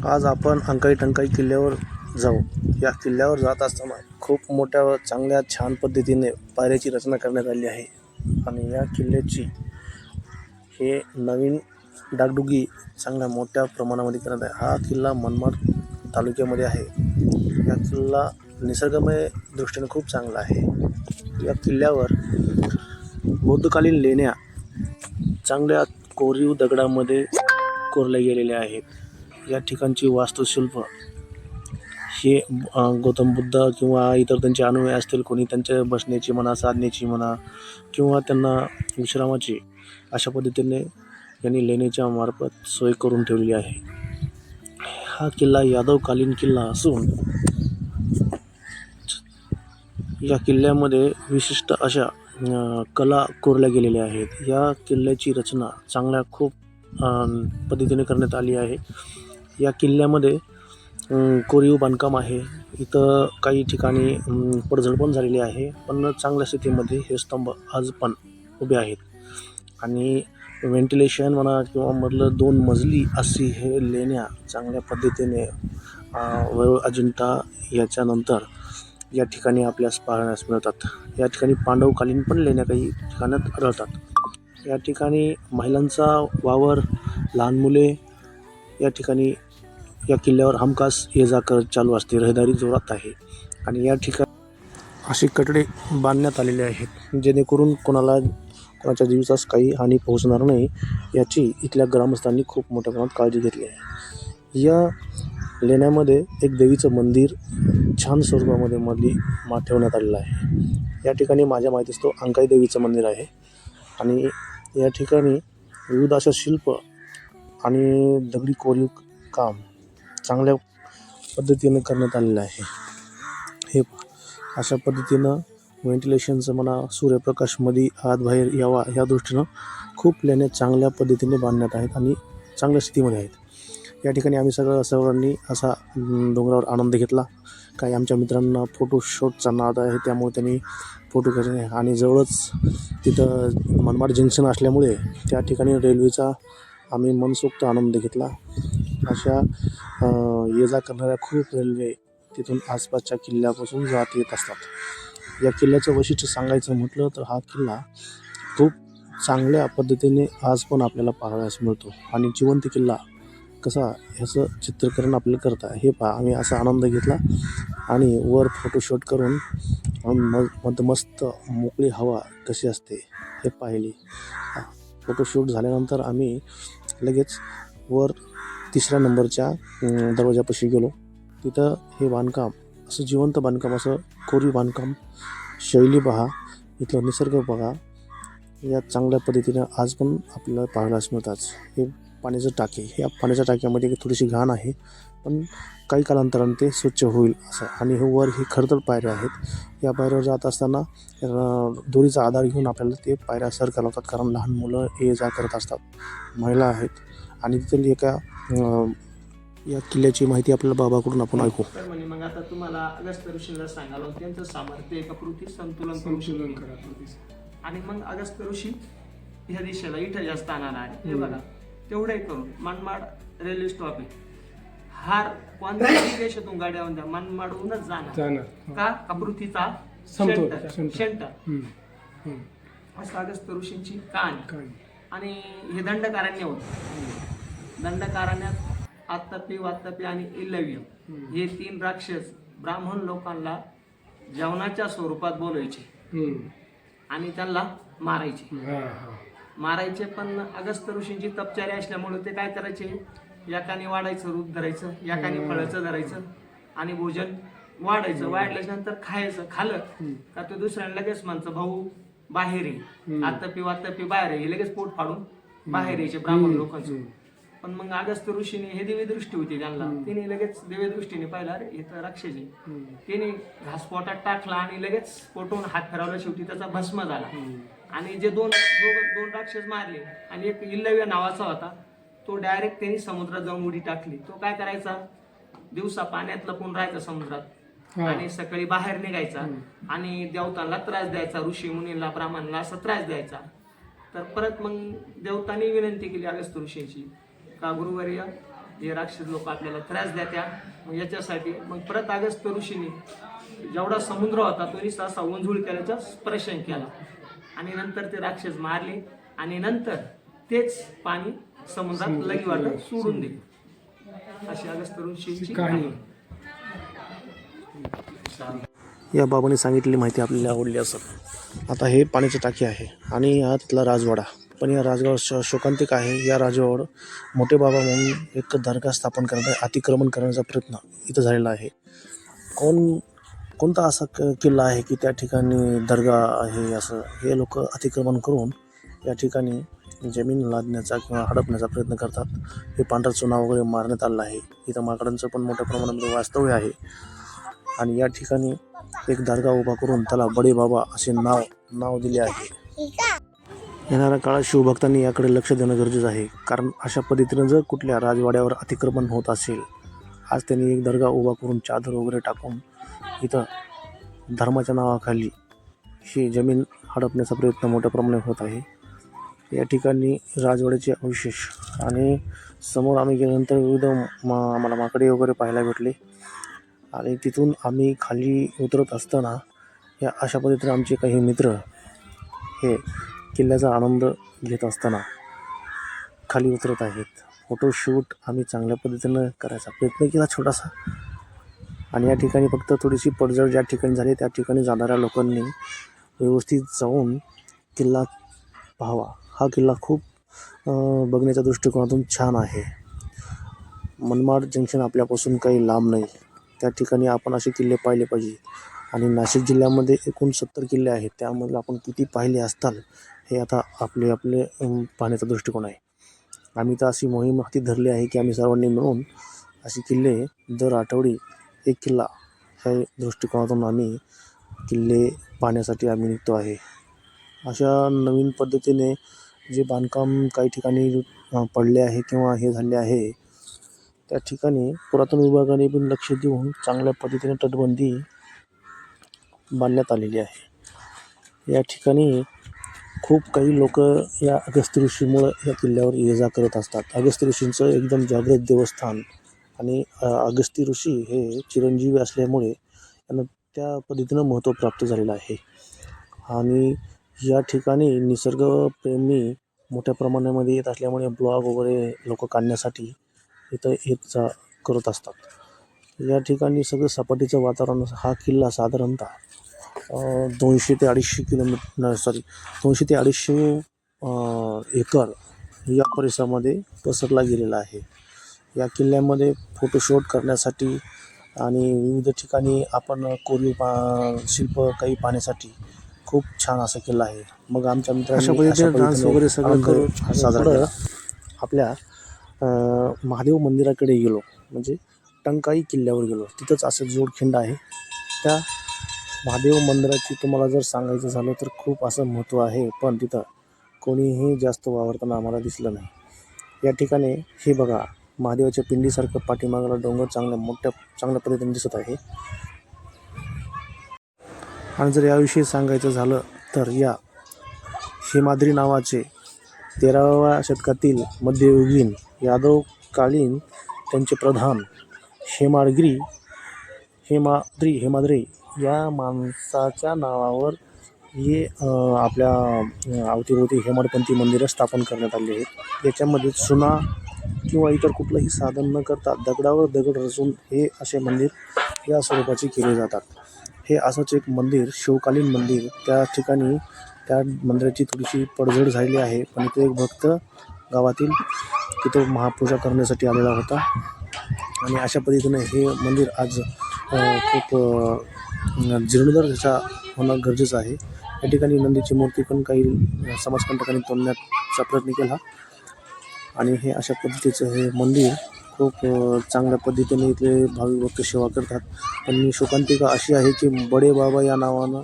आज आपण अंकाई टंकाई किल्ल्यावर जाऊ. या किल्ल्यावर जात असताना खूप मोठ्या व चांगल्या छान पद्धतीने पायऱ्याची रचना करण्यात आली आहे. आणि या किल्ल्याची हे नवीन डागडुगी चांगल्या मोठ्या प्रमाणामध्ये करण्यात आहे. हा किल्ला मनमाड तालुक्यामध्ये आहे. या किल्ला निसर्गमय दृष्टीने खूप चांगला आहे. या किल्ल्यावर बौद्धकालीन लेण्या चांगल्या कोरीव दगडामध्ये कोरल्या गेलेल्या आहेत. या ठिकाणची वास्तुशिल्प हे गौतम बुद्ध किंवा इतर त्यांचे अनुयायी असतील, कोणी त्यांच्या बसण्याची म्हणा, साधण्याची म्हणा किंवा त्यांना विश्रामाची, अशा पद्धतीने यांनी लेण्याच्या मार्फत सोय करून ठेवलेली आहे. हा किल्ला यादवकालीन किल्ला असून या किल्ल्यामध्ये विशिष्ट अशा कला कोरल्या गेलेल्या आहेत. या किल्ल्याची रचना चांगल्या खूप पद्धतीने करण्यात आली आहे. या किल्ल्यामध्ये कोरीव बांधकाम आहे. इथं काही ठिकाणी पडझड पण झालेली आहे, पण चांगल्या स्थितीमध्ये हे स्तंभ आज पण उभे आहेत. आणि व्हेंटिलेशन म्हणा किंवा मधलं 2 मजली अशी हे लेण्या चांगल्या पद्धतीने अजिंठा याच्यानंतर या ठिकाणी आपल्यास पाहण्यास मिळतात. या ठिकाणी पांडवकालीन पण लेण्या काही ठिकाणात आढळतात. या ठिकाणी महिलांचा वावर, लहान मुले या ठिकाणी या किल्ल्यावर हमखास ये जा कर चालू असते. रहदारी जोरात आहे. आणि या ठिकाणी अशी कठडे बांधण्यात आलेले आहेत जेणेकरून कोणाच्या जीवितास काही हानी पोहोचणार नाही याची इथल्या ग्रामस्थांनी खूप मोठ्या प्रमाणात काळजी घेतली आहे. या लेण्यामध्ये एक देवीचं मंदिर छान स्वरूपामध्ये ठेवण्यात आलेलं आहे. या ठिकाणी माझ्या माहितीस तो अंकाई देवीचं मंदिर आहे. आणि या ठिकाणी विविध अशा शिल्प आणि दगडी कोरीव काम चांगल्या पद्धतीनं करण्यात आलेलं आहे. हे अशा पद्धतीनं व्हेंटिलेशनचं म्हणा, सूर्यप्रकाशमध्ये आत बाहेर यावा ह्या दृष्टीनं खूप लेण्या चांगल्या पद्धतीने बांधण्यात आहेत आणि चांगल्या स्थितीमध्ये आहेत. या ठिकाणी आम्ही सर्वांनी असा डोंगरावर आनंद घेतला. काही आमच्या मित्रांना फोटोशूटचा नाद आहे, त्यामुळे त्यांनी फोटो घेतले. आणि जवळच तिथं मनमाड जंक्शन असल्यामुळे त्या ठिकाणी रेल्वेचा आम्ही मनसोक्त आनंद घेतला. अशा ये जा करणाऱ्या खूप रेल्वे तिथून आसपासच्या किल्ल्यापासून जात येत असतात. या किल्ल्याचं वैशिष्ट्य सांगायचं म्हटलं तर हा किल्ला खूप चांगल्या पद्धतीने आज पण आपल्याला पाहावयास मिळतो. आणि जिवंत किल्ला कसा ह्याचं चित्रीकरण आपल्याला करता हे पहा. आम्ही असा आनंद घेतला आणि वर फोटोशूट करून मस्त मोकळी हवा कशी असते हे पाहिली. फोटोशूट झाल्यानंतर आम्ही लगेच वर 3ऱ्या नंबरच्या दरवाजापाशी गेलो. तिथं हे बांधकाम असं जिवंत बांधकाम, असं कोरीव बांधकाम, शैली पहा, इथलं निसर्ग बघा. या चांगल्या पद्धतीनं आज पण आपल्याला पाहायलाच मिळतात. हे पाण्याचं टाके, या पाण्याच्या टाक्यामध्ये थोडीशी घाण आहे, पण काही कालांतराने ते स्वच्छ होईल असं. आणि हे वर हे खडतर पायऱ्या आहेत. या पायऱ्यावर जात असताना दोरीचा आधार घेऊन आपल्याला ते पायऱ्या सर करावतात, कारण लहान मुलं ये जा करत असतात, महिला आहेत. आणि तिथली एका या किल्ल्याची माहिती आपल्याला बाबाकडून आपण ऐकू. तर म्हणे मग आता तुम्हाला अगस्त्य ऋषीला सांगायला त्यांचं सामर्थ्य एका पृथ्वी संतुलन करा. आणि मग अगस्त्य ऋषी ह्या दिशेला इथं या स्थानाला आहे. हे बघा, तेवढंही करून मनमाड रेल्वे स्टॉप आहे. हार कोणत्याही देशातून गाड्या द्या, मनमाडहूनच जाणार का पृथ्वीचा सेंटर. असं अगस्त्य ऋषींची कहाणी. आणि हे दंडकारण्य होतं. दंडकारण्यात आत्तपी, वात्तपी आणि इल्लव्य हे 3 राक्षस ब्राह्मण लोकांना जेवणाच्या स्वरूपात बोलवायचे आणि त्यांना मारायचे. पण अगस्त्य ऋषींची तपचारी असल्यामुळे ते काय करायचे, एकाने वाढायचं रूप धरायचं, एकाने फळाचं धरायचं आणि भोजन वाढायचं. वाढल्यानंतर खाल्लं का तो दुसऱ्याला लगेच म्हणतं भाऊ बाहेर आहे, आत्तपी वात्तपी बाहेर आहे, हे लगेच पोट फाडून बाहेर यायचे ब्राह्मण लोकांचं. पण मग अगस्त्य ऋषीने, हे दिव्य दृष्टी होती त्यांना, तिने लगेच दिव्य दृष्टीने पाहिलं, अरे हे तर राक्षस आहे. तिने घास पोटात टाकला आणि लगेच पोटून हात फिरवला, शेवटी त्याचा भस्म झाला. आणि जे दोन राक्षस मारले आणि एक इल्लव्य नावाचा होता, तो डायरेक्ट त्यांनी समुद्रात जाऊन उडी टाकली. तो काय करायचा, दिवसा पाण्यात लपून राहायचा समुद्रात आणि सकाळी बाहेर निघायचा आणि देवतांना त्रास द्यायचा, ऋषी मुनींना, ब्राह्मणांना असा त्रास द्यायचा. तर परत मग देवतांनी विनंती केली अगस्त्य ऋषींची का गुरुवर्य हे राक्षस लोक आपल्याला त्रास द्या. मग याच्यासाठी मग परत अगस्त्य ऋषींनी जेवढा समुद्र होता तो नुसता असा उंजूळ केल्याचा स्पर्शन केला आणि नंतर ते राक्षस मारले आणि नंतर तेच पाणी समुद्रात लगीवाटं सोडून दिले. अशी अगस्त्य ऋषींची कहाणी. या बाबांनी सांगितलेली माहिती आपल्याला आवडली असेल. आता हे पाण्याची टाकी आहे आणि हा तिथला राजवाडा. पण या राजवाडा शोकांतिक आहे. या राजवाड्यावर मोठे बाबा म्हणून एक दर्गा स्थापन करण्याचा अतिक्रमण करण्याचा प्रयत्न इथं झालेला आहे. कोणता असा किल्ला आहे की त्या ठिकाणी दर्गा आहे असं हे लोक अतिक्रमण करून या ठिकाणी जमीन लादण्याचा किंवा हडपण्याचा प्रयत्न करतात. हे पांढरा चुना वगैरे मारण्यात आलेला आहे. इथं माकडांचं पण मोठ्या प्रमाणामध्ये वास्तव्य आहे आणि या ठिकाणी एक दर्गा उभा करून त्याला बडे बाबा असे नाव दिले आहे. येणाऱ्या काळात शिवभक्तांनी याकडे लक्ष देणं गरजेचं आहे, कारण अशा पद्धतीनं जर कुठल्या राजवाड्यावर अतिक्रमण होत असेल, आज त्यांनी एक दर्गा उभा करून चादर वगैरे टाकून इथं धर्माच्या नावाखाली ही जमीन हडपण्याचा प्रयत्न मोठ्या प्रमाणात होत आहे. या ठिकाणी राजवाड्याचे अवशेष आणि समोर आम्ही गेल्यानंतर विविध आम्हाला माकडे वगैरे पाहायला भेटले आणि तिथून आम्ही खाली उतरत असताना या अशा पद्धतीने आमचे काही मित्र हे किल्ल्याचा आनंद घेत असताना खाली उतरत आहेत. फोटोशूट आम्ही चांगल्या पद्धतीनं करायचा प्रयत्न केला छोटासा आणि या ठिकाणी फक्त थोडीशी पडझड ज्या ठिकाणी झाली त्या ठिकाणी जाणाऱ्या लोकांनी व्यवस्थित जाऊन किल्ला पाहावा. हा किल्ला खूप बघण्याच्या दृष्टिकोनातून छान आहे. मनमाड जंक्शन आपल्यापासून काही लांब नाही, त्या ठिकाणी आपण असे किल्ले पाहिले पाहिजे. आणि नाशिक जिल्ह्यामध्ये एकूण 70 किल्ले आहेत, त्यामध्ये आपण किती पाहिले असताल हे आता आपले पाहण्याचा दृष्टिकोन आहे. आम्ही तर अशी मोहीम हाती धरली आहे की आम्ही सर्वांनी मिळून असे किल्ले दर आठवडी एक किल्ला ह्या दृष्टिकोनातून आम्ही किल्ले पाहण्यासाठी आम्ही निघतो आहे. अशा नवीन पद्धतीने जे बांधकाम काही ठिकाणी पडले आहे किंवा हे झाले आहे त्या ठिकाणी पुरातन विभागाने पण लक्ष देऊन चांगल्या पद्धतीने तटबंदी बांधण्यात आलेली आहे. या ठिकाणी खूप काही लोक या अगस्त्य ऋषीमुळं या किल्ल्यावर ये-जा करत असतात. अगस्त्य ऋषींचं एकदम जागृत देवस्थान आणि अगस्त्य ऋषी हे चिरंजीवी असल्यामुळे त्यांना त्या पद्धतीनं महत्त्व प्राप्त झालेलं आहे. आणि या ठिकाणी निसर्गप्रेमी मोठ्या प्रमाणामध्ये येत असल्यामुळे ब्लॉग वगैरे लोक काढण्यासाठी इथं येत करत असतात. या ठिकाणी सगळं सपाटीचं वातावरण. हा किल्ला साधारणतः 200 ते 250 एकर या परिसरामध्ये पसरला गेलेला आहे. या किल्ल्यामध्ये फोटोशूट करण्यासाठी आणि विविध ठिकाणी आपण कोरीव शिल्प काही पाहण्यासाठी खूप छान असा किल्ला आहे. मग आमच्या मित्रांनी अशा डान्स वगैरे सगळं करून साजरा केला. आपल्या महादेव मंदिराकडे गेलो, म्हणजे टंकाई किल्ल्यावर गेलो. तिथंच असं जोडखिंड आहे. त्या महादेव मंदिराची तुम्हाला जर सांगायचं झालं तर खूप असं महत्त्व आहे, पण तिथं कोणीही जास्त वावरताना आम्हाला दिसलं नाही. या ठिकाणी हे बघा, महादेवाच्या पिंडीसारखं पाठीमागाला डोंगर चांगल्या पद्धतीने दिसत आहे. आणि जर याविषयी सांगायचं झालं तर या हेमाद्री नावाचे 13व्या शतकातील मध्ययुगीन यादवकालीन त्यांचे प्रधान हेमाद्री या माणसाच्या नावावर हे आपल्या अवतीभोवती हेमाडपंथी मंदिरं स्थापन करण्यात आली आहेत. याच्यामध्ये चुना किंवा इतर कुठलंही साधन न करता दगडावर दगड रचून हे असे मंदिर या स्वरूपाचे केले जातात. हे असंच एक मंदिर, शिवकालीन मंदिर, त्या ठिकाणी त्या मंदिराची थोडीशी पडझड झालेली आहे, पण इथे एक भक्त गावातील तिथं महापूजा करण्यासाठी आलेला होता आणि अशा पद्धतीने हे मंदिर आज खूप जीर्णोद्धार त्याचा होणं गरजेचं आहे. या ठिकाणी नंदीची मूर्ती पण काही समाजकंटकांनी तोडण्याचा प्रयत्न केला आणि हे अशा पद्धतीचं हे मंदिर खूप चांगल्या पद्धतीने इथले भाविक भक्त सेवा करतात. पण शोकांतिका अशी आहे की बडे बाबा या नावानं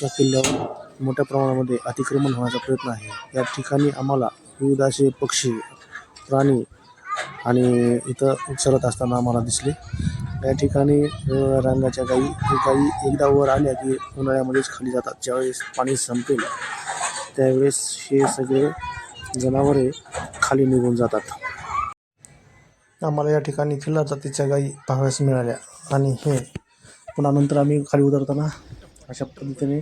या किल्ल्यावर मोठ्या प्रमाणामध्ये अतिक्रमण होण्याचा प्रयत्न आहे. या ठिकाणी आम्हाला विविध असे पक्षी, प्राणी आणि इथं चरत असताना आम्हाला दिसले. या ठिकाणी रंगाच्या गाई एकदा वर आल्या की उन्हाळ्यामध्येच खाली जातात. ज्यावेळेस पाणी संपेल त्यावेळेस हे सगळे जनावरे खाली निघून जातात. आम्हाला या ठिकाणी खिल्लार जातीच्या गायी पाहाव्यास मिळाल्या. आणि हे पुन्हा नंतर आम्ही खाली उतरताना अशा पद्धतीने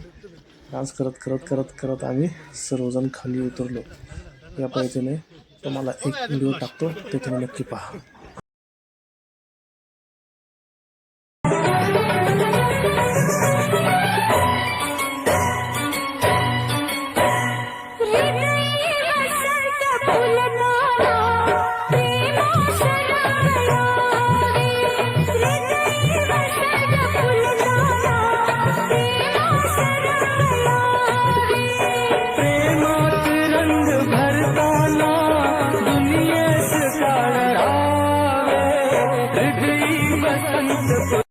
डान्स करत करत करत करत आम्ही सर्वजण खाली उतरलो. या पद्धतीने तुम्हाला एक व्हिडिओ टाकतो, ते तुम्ही नक्की पहा. प्रेमात रंग भरताना दुनियेस काळ रावे, हृदयी वसंत